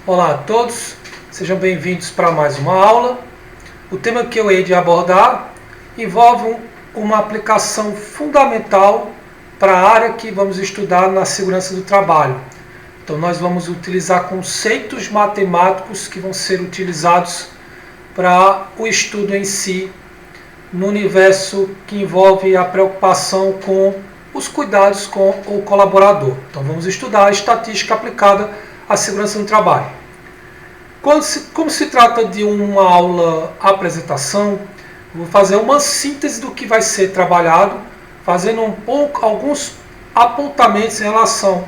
Olá a todos, sejam bem-vindos para mais uma aula. O tema que eu hei de abordar envolve uma aplicação fundamental para a área que vamos estudar na segurança do trabalho. Então nós vamos utilizar conceitos matemáticos que vão ser utilizados para o estudo em si, no universo que envolve a preocupação com os cuidados com o colaborador. Então vamos estudar a estatística aplicada à segurança do trabalho. Como se trata de uma aula apresentação, vou fazer uma síntese do que vai ser trabalhado, fazendo alguns apontamentos em relação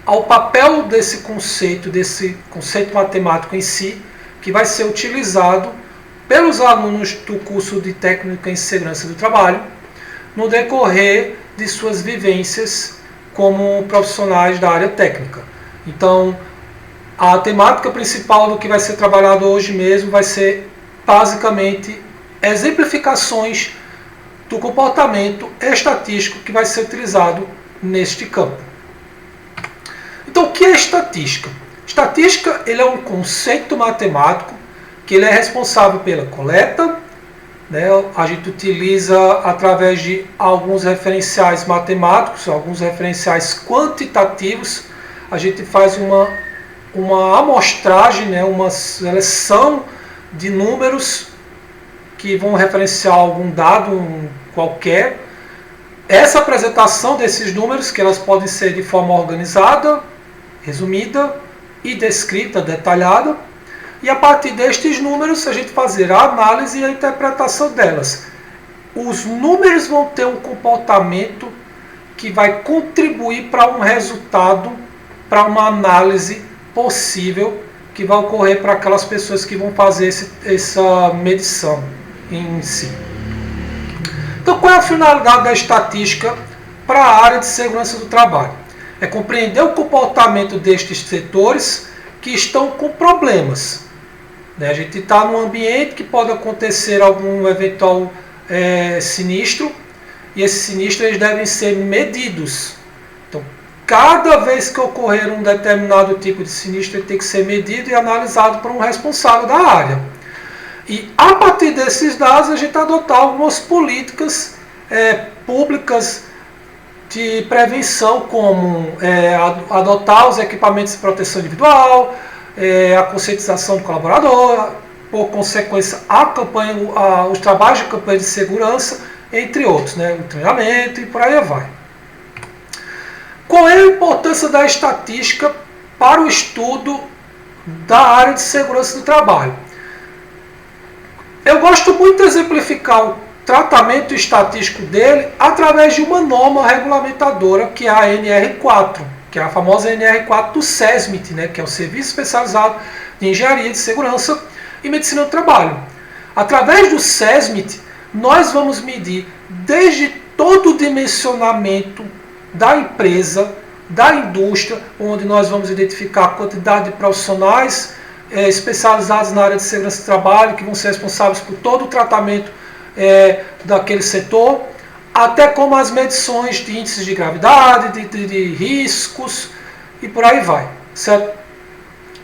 ao papel desse conceito matemático em si, que vai ser utilizado pelos alunos do curso de técnica em segurança do trabalho, no decorrer de suas vivências como profissionais da área técnica. Então, a temática principal do que vai ser trabalhado hoje mesmo vai ser basicamente exemplificações do comportamento estatístico que vai ser utilizado neste campo. Então, o que é estatística? Estatística ele é um conceito matemático que ele é responsável pela coleta, a gente utiliza através de alguns referenciais matemáticos, alguns referenciais quantitativos, a gente faz uma amostragem, uma seleção de números que vão referenciar algum dado qualquer. Essa apresentação desses números, que elas podem ser de forma organizada, resumida e descrita, detalhada, e a partir destes números a gente fazer a análise e a interpretação delas. Os números vão ter um comportamento que vai contribuir para um resultado, para uma análise possível que vai ocorrer para aquelas pessoas que vão fazer essa medição em si. Então, qual é a finalidade da estatística para a área de segurança do trabalho? É compreender o comportamento destes setores que estão com problemas. A gente está num ambiente que pode acontecer algum eventual sinistro, e esses sinistros eles devem ser medidos. Então, cada vez que ocorrer um determinado tipo de sinistro, ele tem que ser medido e analisado por um responsável da área. E a partir desses dados, a gente adotar algumas políticas públicas de prevenção, como adotar os equipamentos de proteção individual, a conscientização do colaborador, por consequência os trabalhos de campanha de segurança, entre outros, o treinamento e por aí vai. Qual é a importância da estatística para o estudo da área de segurança do trabalho? Eu gosto muito de exemplificar o tratamento estatístico dele através de uma norma regulamentadora, que é a NR4, que é a famosa NR4 do SESMIT, que é o Serviço Especializado de Engenharia de Segurança e Medicina do Trabalho. Através do SESMIT, nós vamos medir desde todo o dimensionamento da empresa, da indústria, onde nós vamos identificar a quantidade de profissionais especializados na área de segurança do trabalho, que vão ser responsáveis por todo o tratamento daquele setor, até como as medições de índices de gravidade, de riscos e por aí vai, certo?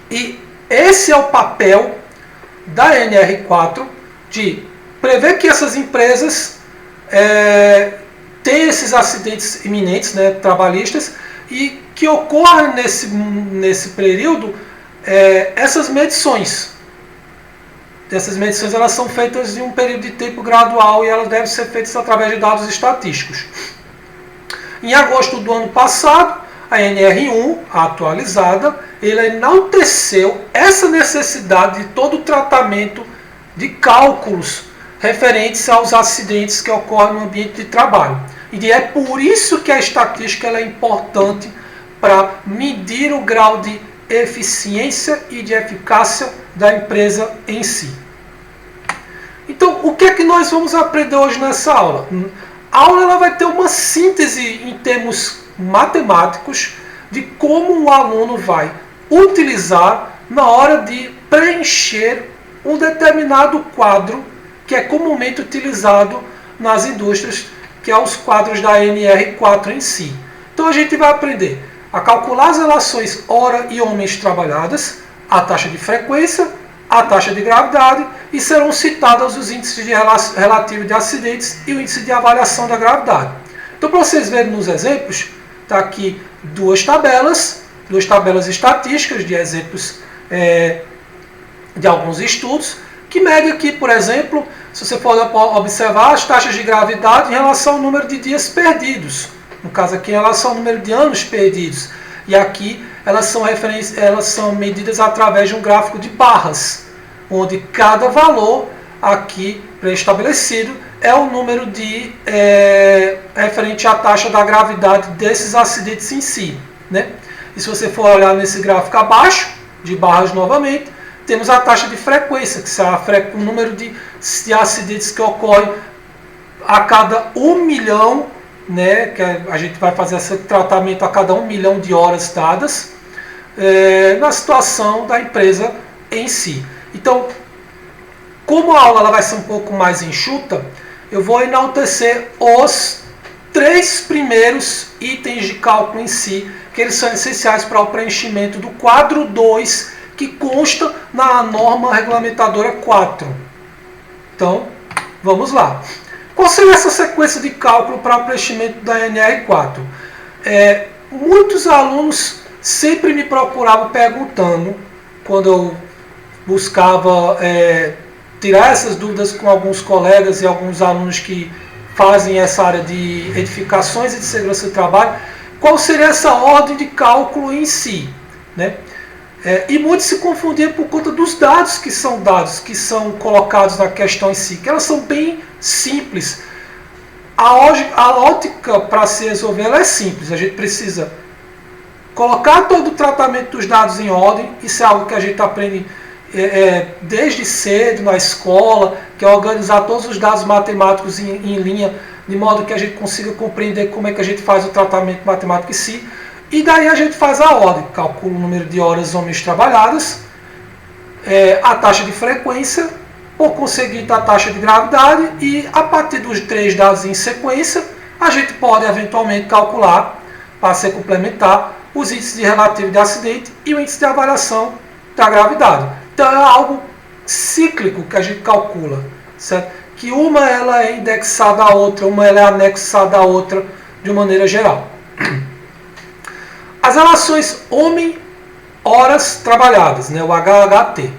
E esse é o papel da NR4 de prever que essas empresas têm esses acidentes iminentes, trabalhistas, e que ocorrem nesse período essas medições. Essas medições elas são feitas em um período de tempo gradual e elas devem ser feitas através de dados estatísticos. Em agosto do ano passado, a NR1, a atualizada, ela enalteceu essa necessidade de todo o tratamento de cálculos referentes aos acidentes que ocorrem no ambiente de trabalho. E é por isso que a estatística ela é importante para medir o grau de eficiência e de eficácia da empresa em si. Então, o que é que nós vamos aprender hoje nessa aula? A aula ela vai ter uma síntese em termos matemáticos de como o aluno vai utilizar na hora de preencher um determinado quadro que é comumente utilizado nas indústrias, que é os quadros da NR4 em si. Então a gente vai aprender a calcular as relações hora e homens trabalhadas, a taxa de frequência, a taxa de gravidade e serão citados os índices relativos de acidentes e o índice de avaliação da gravidade. Então, para vocês verem nos exemplos, está aqui duas tabelas estatísticas de exemplos de alguns estudos, que medem aqui, por exemplo, se você for observar as taxas de gravidade em relação ao número de dias perdidos. No caso aqui, em relação ao número de anos perdidos. E aqui elas são medidas através de um gráfico de barras, onde cada valor aqui pré-estabelecido é o número de referente à taxa da gravidade desses acidentes em si, né? E se você for olhar nesse gráfico abaixo, de barras novamente, temos a taxa de frequência, que é o número de acidentes que ocorrem a cada 1 milhão, né, que a gente vai fazer esse tratamento a cada 1 milhão de horas dadas, na situação da empresa em si. Então, como a aula ela vai ser um pouco mais enxuta, eu vou enaltecer os 3 primeiros itens de cálculo em si, que eles são essenciais para o preenchimento do quadro 2, que consta na norma regulamentadora 4. Então, vamos lá. Qual seria essa sequência de cálculo para o preenchimento da NR4? Muitos alunos sempre me procuravam perguntando, quando eu buscava tirar essas dúvidas com alguns colegas e alguns alunos que fazem essa área de edificações e de segurança do trabalho, qual seria essa ordem de cálculo em si, né? E muitos se confundiam por conta dos dados que são colocados na questão em si, que elas são bem simples. A ótica para se resolver ela é simples. A gente precisa colocar todo o tratamento dos dados em ordem. Isso é algo que a gente aprende desde cedo na escola, que é organizar todos os dados matemáticos em linha, de modo que a gente consiga compreender como é que a gente faz o tratamento matemático em si. E daí a gente faz a ordem, calcula o número de horas homens trabalhadas, a taxa de frequência, por conseguinte a taxa de gravidade, e a partir dos 3 dados em sequência, a gente pode eventualmente calcular, para ser complementar, os índices de relativo de acidente e o índice de avaliação da gravidade. Então é algo cíclico que a gente calcula, certo? Que uma ela é indexada à outra, uma ela é anexada à outra de maneira geral. As relações homem-horas trabalhadas, né, o HHT,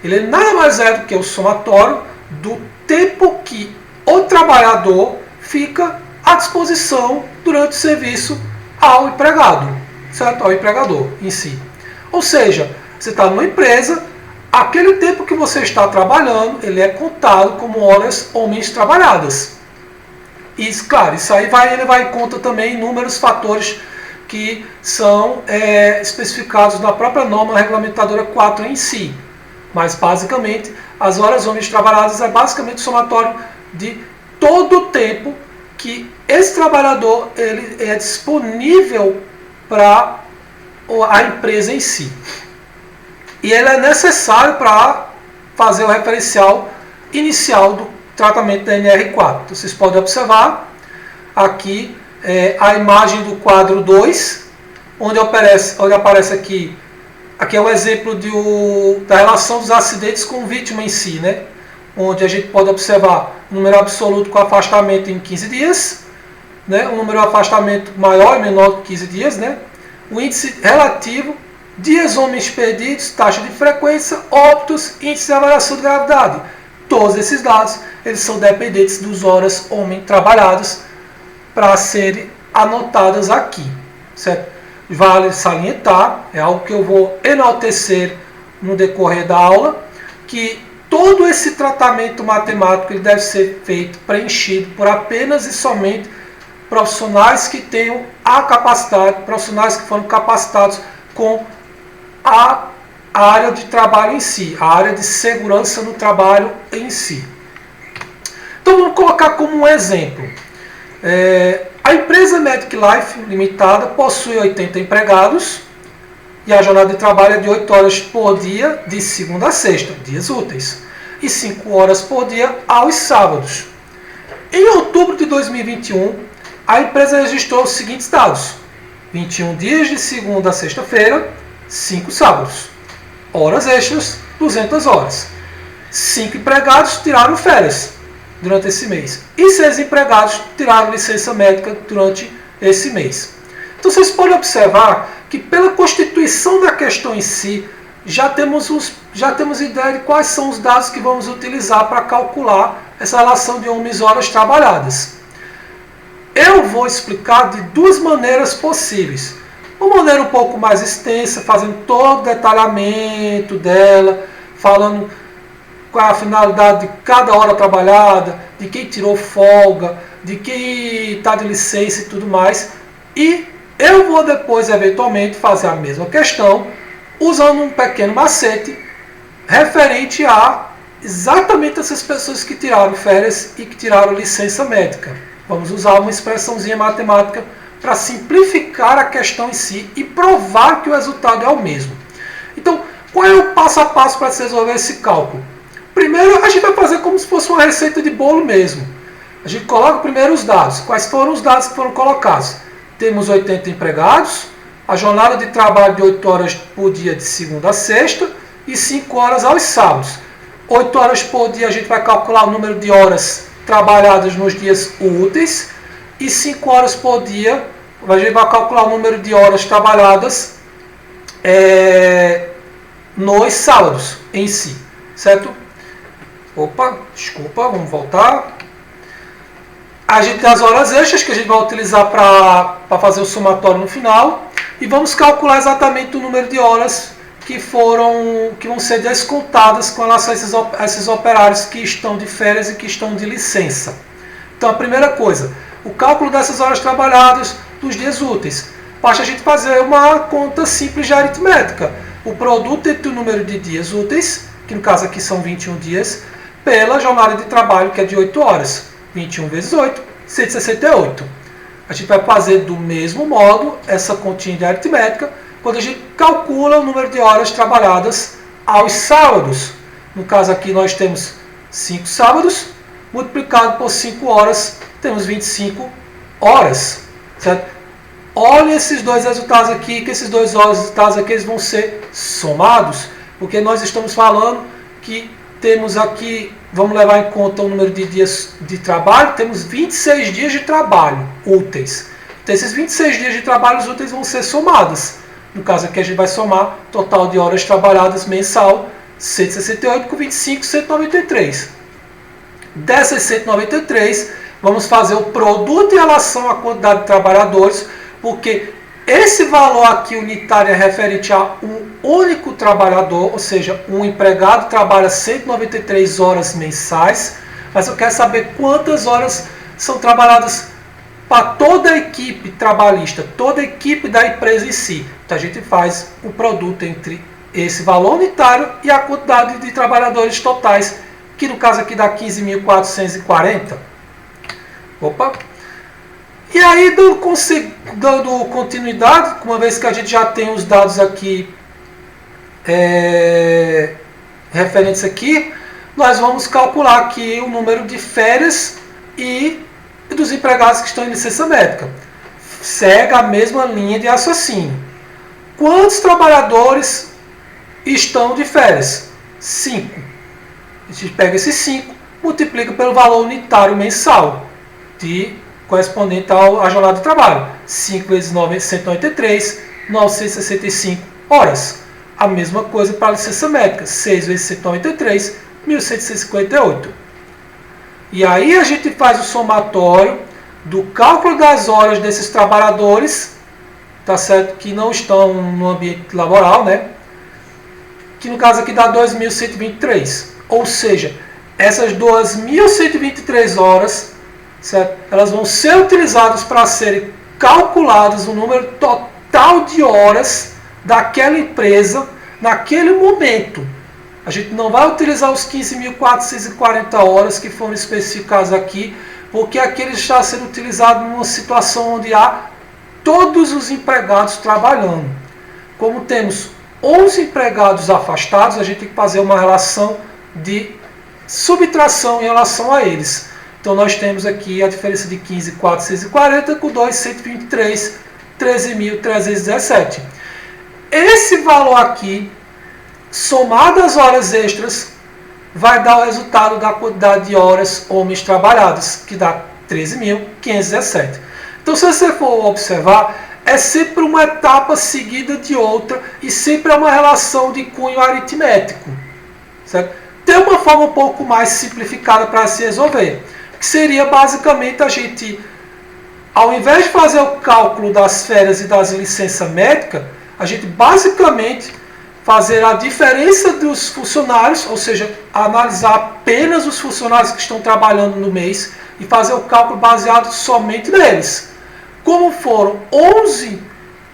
ele nada mais é do que o somatório do tempo que o trabalhador fica à disposição durante o serviço ao empregado, certo? Ao empregador em si. Ou seja, você está numa empresa, aquele tempo que você está trabalhando, ele é contado como horas homens trabalhadas. E, claro, isso aí vai em conta também inúmeros fatores que são especificados na própria norma regulamentadora 4 em si. Mas, basicamente, as horas homens trabalhadas é basicamente o somatório de todo o tempo que esse trabalhador ele é disponível para a empresa em si. E ele é necessário para fazer o referencial inicial do tratamento da NR4. Então, vocês podem observar aqui a imagem do quadro 2, onde aparece aqui é o exemplo da relação dos acidentes com vítima em si, né? Onde a gente pode observar o número absoluto com afastamento em 15 dias, né? O número de afastamento maior e menor que 15 dias, né? O índice relativo, dias homens perdidos, taxa de frequência, óbitos, índice de avaliação de gravidade. Todos esses dados eles são dependentes dos horas homem trabalhadas para serem anotadas aqui, certo? Vale salientar, é algo que eu vou enaltecer no decorrer da aula, que todo esse tratamento matemático ele deve ser feito, preenchido por apenas e somente profissionais que tenham a capacidade, profissionais que foram capacitados com a área de trabalho em si, a área de segurança no trabalho em si. Então vamos colocar como um exemplo. A empresa Medic Life Limitada possui 80 empregados e a jornada de trabalho é de 8 horas por dia, de segunda a sexta, dias úteis, e 5 horas por dia aos sábados. Em outubro de 2021, a empresa registrou os seguintes dados: 21 dias de segunda a sexta-feira, 5 sábados. horas extras, 200 horas. 5 empregados tiraram férias durante esse mês. E 6 empregados tiraram licença médica durante esse mês. Então vocês podem observar que pela constituição da questão em si, já temos ideia de quais são os dados que vamos utilizar para calcular essa relação de homens horas trabalhadas. Eu vou explicar de duas maneiras possíveis. Uma maneira um pouco mais extensa, fazendo todo o detalhamento dela, falando qual é a finalidade de cada hora trabalhada, de quem tirou folga, de quem está de licença e tudo mais. E eu vou depois, eventualmente, fazer a mesma questão, usando um pequeno macete referente a exatamente essas pessoas que tiraram férias e que tiraram licença médica. Vamos usar uma expressãozinha matemática para simplificar a questão em si e provar que o resultado é o mesmo. Então, qual é o passo a passo para se resolver esse cálculo? Primeiro, a gente vai fazer como se fosse uma receita de bolo mesmo. A gente coloca primeiro os dados. Quais foram os dados que foram colocados? Temos 80 empregados, a jornada de trabalho de 8 horas por dia de segunda a sexta e 5 horas aos sábados. 8 horas por dia a gente vai calcular o número de horas trabalhadas nos dias úteis e 5 horas por dia a gente vai calcular o número de horas trabalhadas nos sábados em si, certo? Opa, desculpa, vamos voltar. A gente tem as horas extras que a gente vai utilizar para fazer o somatório no final e vamos calcular exatamente o número de horas que vão ser descontadas com relação a esses operários que estão de férias e que estão de licença. Então a primeira coisa, o cálculo dessas horas trabalhadas dos dias úteis. Basta a gente fazer uma conta simples de aritmética. O produto entre o número de dias úteis, que no caso aqui são 21 dias, pela jornada de trabalho que é de 8 horas. 21 vezes 8, 168. A gente vai fazer do mesmo modo essa continha de aritmética quando a gente calcula o número de horas trabalhadas aos sábados. No caso aqui nós temos 5 sábados, multiplicado por 5 horas, temos 25 horas. Certo? Olha esses dois resultados aqui, que esses dois resultados aqui eles vão ser somados, porque nós estamos falando que temos aqui, vamos levar em conta o número de dias de trabalho, temos 26 dias de trabalho úteis. Então esses 26 dias de trabalho úteis vão ser somados. No caso aqui a gente vai somar total de horas trabalhadas mensal, 168 com 25, 193. Dessas 193, vamos fazer o produto em relação à quantidade de trabalhadores, porque esse valor aqui unitário é referente a um único trabalhador, ou seja, um empregado trabalha 193 horas mensais, mas eu quero saber quantas horas são trabalhadas para toda a equipe trabalhista, toda a equipe da empresa em si. Então a gente faz o produto entre esse valor unitário e a quantidade de trabalhadores totais, que no caso aqui dá 15.440. Opa! E aí, dando continuidade, uma vez que a gente já tem os dados aqui referentes aqui, nós vamos calcular aqui o número de férias e dos empregados que estão em licença médica. Segue a mesma linha de raciocínio. Quantos trabalhadores estão de férias? 5. A gente pega esses 5, multiplica pelo valor unitário mensal correspondente à jornada de trabalho. 5 vezes 9, 193, 965 horas. A mesma coisa para a licença médica. 6 vezes 193, 1.758. E aí a gente faz o somatório do cálculo das horas desses trabalhadores, tá certo? Que não estão no ambiente laboral, né? Que no caso aqui dá 2.123. Ou seja, essas 2.123 horas, certo? Elas vão ser utilizadas para serem calculadas o número total de horas daquela empresa naquele momento. A gente não vai utilizar os 15.440 horas que foram especificados aqui, porque aquele está sendo utilizado numa situação onde há todos os empregados trabalhando. Como temos 11 empregados afastados, a gente tem que fazer uma relação de subtração em relação a eles. Então nós temos aqui a diferença de 15.440 com 2.123, 13.317. Esse valor aqui somado às horas extras, vai dar o resultado da quantidade de horas homens trabalhadas, que dá 13.517. Então, se você for observar, é sempre uma etapa seguida de outra e sempre é uma relação de cunho aritmético. Certo? Tem uma forma um pouco mais simplificada para se resolver, que seria basicamente a gente, ao invés de fazer o cálculo das férias e das licenças médicas, a gente basicamente fazer a diferença dos funcionários, ou seja, analisar apenas os funcionários que estão trabalhando no mês e fazer o cálculo baseado somente neles. Como foram 11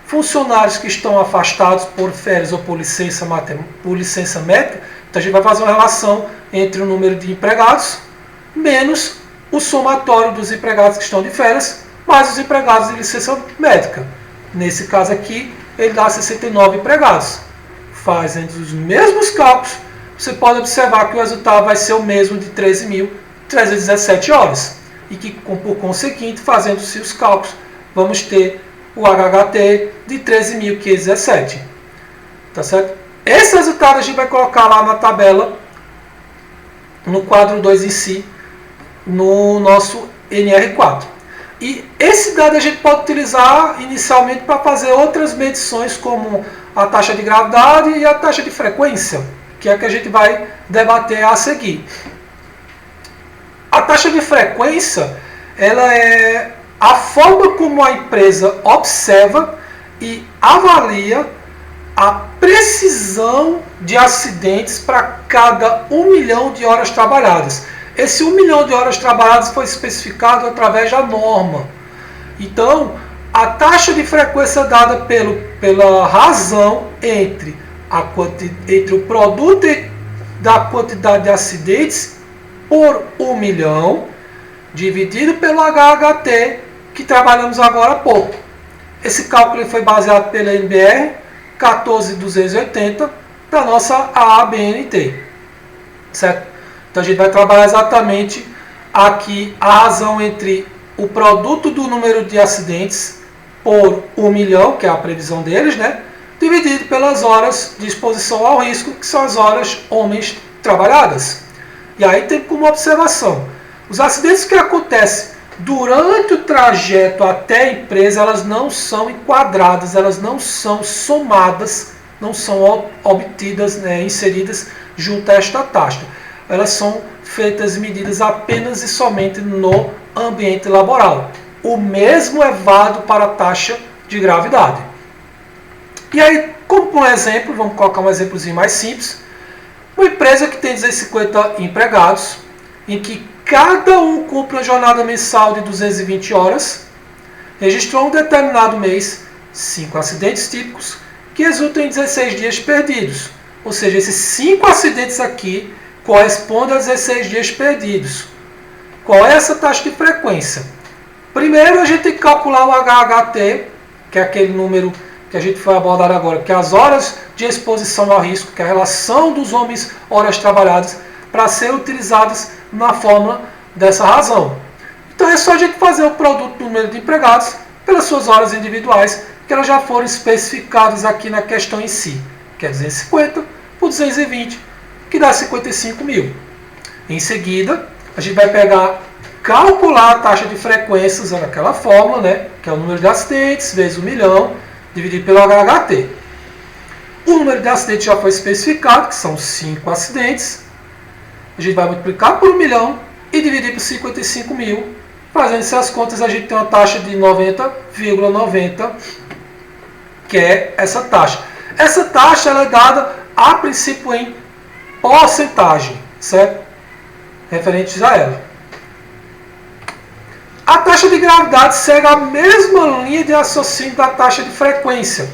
funcionários que estão afastados por férias ou por licença médica, então a gente vai fazer uma relação entre o número de empregados menos o somatório dos empregados que estão de férias mais os empregados de licença médica. Nesse caso aqui, ele dá 69 empregados. Fazendo os mesmos cálculos, você pode observar que o resultado vai ser o mesmo de 13.317 horas. E que, por conseguinte, fazendo-se os cálculos, vamos ter o HHT de 13.517. Tá certo? Esse resultado a gente vai colocar lá na tabela, no quadro 2 em si, no nosso NR4. E esse dado a gente pode utilizar inicialmente para fazer outras medições, como a taxa de gravidade e a taxa de frequência, que é a que a gente vai debater a seguir. A taxa de frequência, ela é a forma como a empresa observa e avalia a precisão de acidentes para cada 1 milhão de horas trabalhadas. Esse 1 milhão de horas trabalhadas foi especificado através da norma. Então, a taxa de frequência dada pela razão entre o produto da quantidade de acidentes por 1 milhão, dividido pelo HHT, que trabalhamos agora há pouco. Esse cálculo foi baseado pela NBR 14280 da nossa AABNT. Certo? Então a gente vai trabalhar exatamente aqui a razão entre o produto do número de acidentes por 1 milhão, que é a previsão deles, né? Dividido pelas horas de exposição ao risco, que são as horas homens trabalhadas. E aí tem como observação, os acidentes que acontecem durante o trajeto até a empresa, elas não são enquadradas, elas não são somadas, não são obtidas, né, inseridas junto a esta taxa. Elas são feitas medidas apenas e somente no ambiente laboral. O mesmo é válido para a taxa de gravidade. E aí, como por exemplo, vamos colocar um exemplozinho mais simples, uma empresa que tem 250 empregados, em que cada um cumpre uma jornada mensal de 220 horas, registrou um determinado mês 5 acidentes típicos que resultam em 16 dias perdidos. Ou seja, esses 5 acidentes aqui correspondem a 16 dias perdidos. Qual é essa taxa de frequência? Primeiro a gente tem que calcular o HHT, que é aquele número que a gente vai abordar agora, que é as horas de exposição ao risco, que é a relação dos homens horas trabalhadas, para ser utilizadas na fórmula dessa razão. Então é só a gente fazer o produto do número de empregados pelas suas horas individuais, que elas já foram especificadas aqui na questão em si, que é 250 por 220, que dá 55 mil. Em seguida, a gente vai calcular a taxa de frequência usando aquela fórmula, né, que é o número de acidentes vezes 1 milhão, dividido pelo HHT. O número de acidentes já foi especificado, que são 5 acidentes. A gente vai multiplicar por 1 milhão e dividir por 55 mil. Fazendo essas contas, a gente tem uma taxa de 90,90, que é essa taxa. Essa taxa ela é dada, a princípio, em porcentagem, certo? Referentes a ela. A taxa de gravidade segue a mesma linha de raciocínio da taxa de frequência.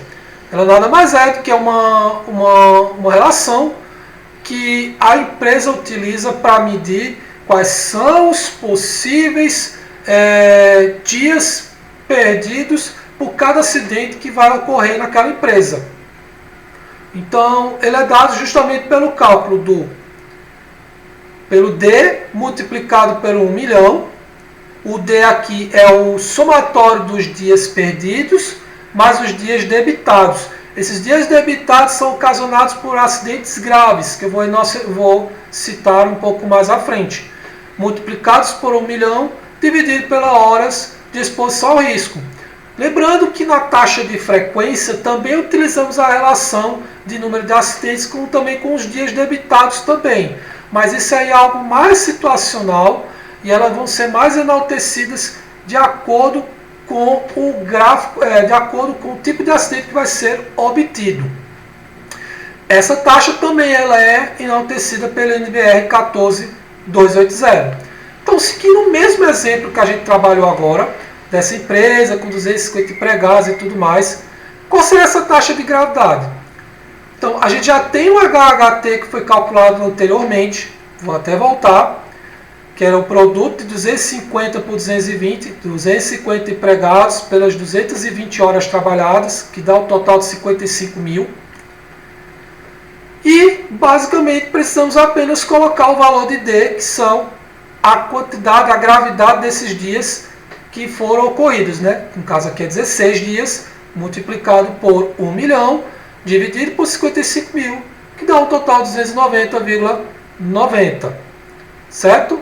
Ela nada mais é do que uma relação que a empresa utiliza para medir quais são os possíveis dias perdidos por cada acidente que vai ocorrer naquela empresa. Então, ele é dado justamente pelo cálculo pelo D multiplicado pelo 1 milhão. O D aqui é o somatório dos dias perdidos mais os dias debitados. Esses dias debitados são ocasionados por acidentes graves, que eu vou citar um pouco mais à frente, multiplicados por 1 milhão, dividido pelas horas de exposição ao risco. Lembrando que na taxa de frequência também utilizamos a relação de número de acidentes, como também com os dias debitados também. Mas isso aí é algo mais situacional e elas vão ser mais enaltecidas de acordo com o gráfico, de acordo com o tipo de acidente que vai ser obtido. Essa taxa também ela é enaltecida pelo NBR 14280. Então, seguindo o mesmo exemplo que a gente trabalhou agora, dessa empresa com 250 empregados e tudo mais, qual seria essa taxa de gravidade? Então, a gente já tem o HHT que foi calculado anteriormente, vou até voltar, que era o produto de 250 por 220, 250 empregados pelas 220 horas trabalhadas, que dá um total de 55 mil. E, basicamente, precisamos apenas colocar o valor de D, que são a quantidade, a gravidade desses dias que foram ocorridos, né? No caso aqui é 16 dias, multiplicado por 1 milhão, dividido por 55 mil, que dá um total de 290,90. Certo?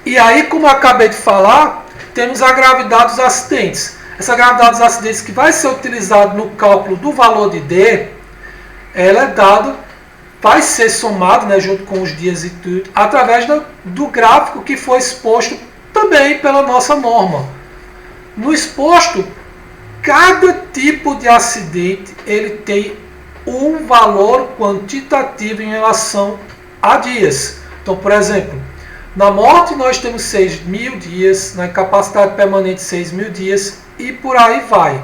E aí, como eu acabei de falar, temos a gravidade dos acidentes. Essa gravidade dos acidentes que vai ser utilizada no cálculo do valor de D, ela é dada, vai ser somada, né, junto com os dias e tudo, através do gráfico que foi exposto também pela nossa norma. No exposto, cada tipo de acidente ele tem um valor quantitativo em relação a dias. Então, por exemplo, na morte nós temos 6.000 dias, na incapacidade permanente 6.000 dias e por aí vai.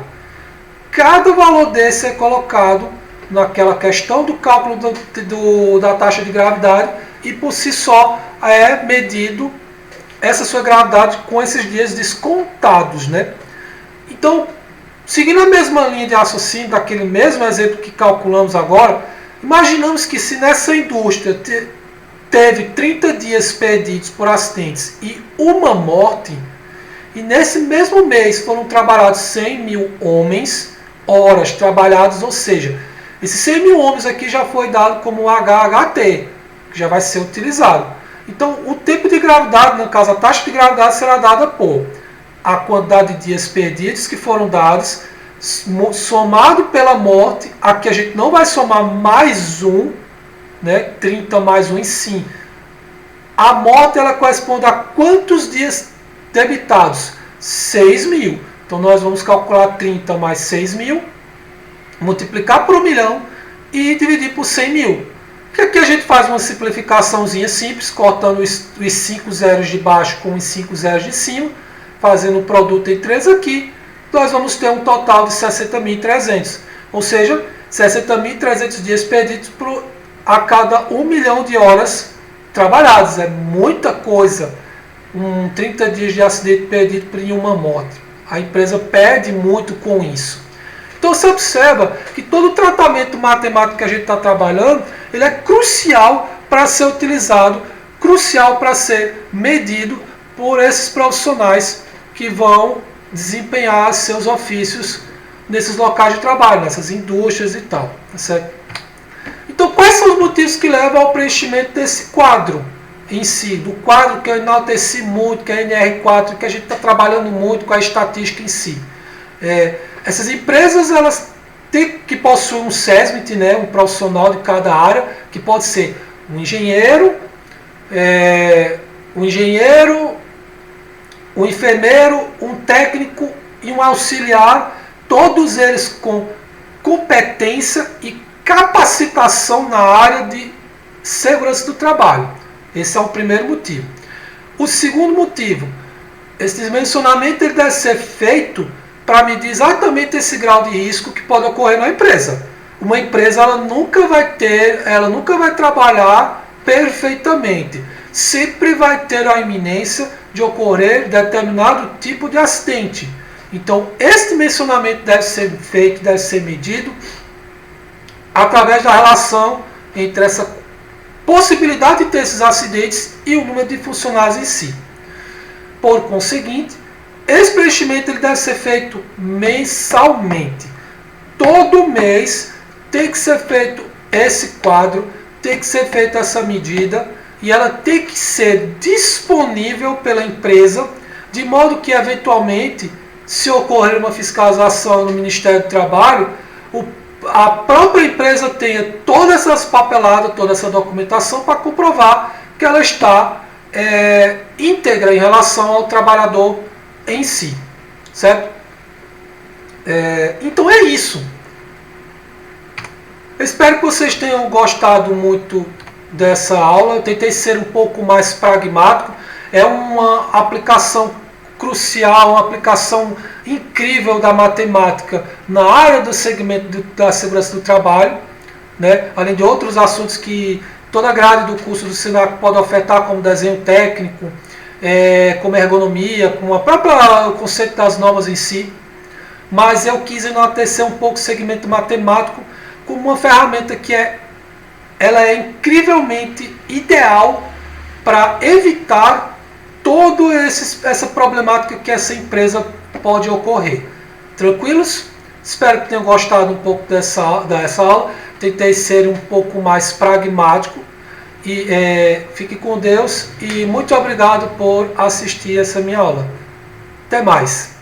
Cada valor desse é colocado naquela questão do cálculo da taxa de gravidade e por si só é medido essa sua gravidade com esses dias descontados, né? Então, seguindo a mesma linha de raciocínio daquele mesmo exemplo que calculamos agora, imaginamos que se nessa indústria teve 30 dias perdidos por acidentes e uma morte, e nesse mesmo mês foram trabalhados 100 mil homens, horas trabalhadas, ou seja, esses 100 mil homens aqui já foi dado como HHT, que já vai ser utilizado. Então, o tempo de gravidade, no caso, a taxa de gravidade será dada por a quantidade de dias perdidos que foram dados, somado pela morte. Aqui a gente não vai somar mais um, né? 30 mais 1 em sim. A morte ela corresponde a quantos dias debitados? 6.000. Então, nós vamos calcular 30 mais 6.000, multiplicar por 1 milhão e dividir por 100 mil. Que aqui a gente faz uma simplificaçãozinha simples, cortando os 5 zeros de baixo com os 5 zeros de cima, fazendo o produto em 3 aqui, nós vamos ter um total de 60.300. Ou seja, 60.300 dias perdidos a cada 1 milhão de horas trabalhadas. É muita coisa. 30 dias de acidente perdido por uma morte. A empresa perde muito com isso. Então você observa que todo o tratamento matemático que a gente está trabalhando, ele é crucial para ser utilizado, crucial para ser medido por esses profissionais que vão desempenhar seus ofícios nesses locais de trabalho, nessas indústrias e tal. Tá certo? Então quais são os motivos que levam ao preenchimento desse quadro em si, do quadro que eu enalteci muito, que é a NR4, que a gente está trabalhando muito com a estatística em si. Essas empresas elas têm que possuir um SESMIT, né, um profissional de cada área, que pode ser um engenheiro, um enfermeiro, um técnico e um auxiliar, todos eles com competência e capacitação na área de segurança do trabalho. Esse é o primeiro motivo. O segundo motivo, esse dimensionamento ele deve ser feito para medir exatamente esse grau de risco que pode ocorrer na empresa. Uma empresa ela nunca vai trabalhar perfeitamente. Sempre vai ter a iminência de ocorrer determinado tipo de acidente. Então, esse dimensionamento deve ser feito, deve ser medido através da relação entre essa possibilidade de ter esses acidentes e o número de funcionários em si. Por conseguinte, esse preenchimento ele deve ser feito mensalmente. todo mês tem que ser feito esse quadro, tem que ser feita essa medida e ela tem que ser disponível pela empresa, de modo que eventualmente, se ocorrer uma fiscalização no Ministério do Trabalho, a própria empresa tenha todas essas papeladas, toda essa documentação para comprovar que ela está íntegra em relação ao trabalhador em si, certo? Então é isso. Eu espero que vocês tenham gostado muito dessa aula. Eu tentei ser um pouco mais pragmático. É uma aplicação crucial, uma aplicação incrível da matemática na área do segmento da segurança do trabalho, né? Além de outros assuntos que toda a grade do curso do SINAC pode ofertar, como desenho técnico, como ergonomia, como o conceito das normas em si. Mas eu quis enaltecer um pouco o segmento matemático como uma ferramenta que ela é incrivelmente ideal para evitar toda essa problemática que essa empresa pode ocorrer. Tranquilos? Espero que tenham gostado um pouco dessa aula. Tentei ser um pouco mais pragmático. E fique com Deus e muito obrigado por assistir essa minha aula. Até mais!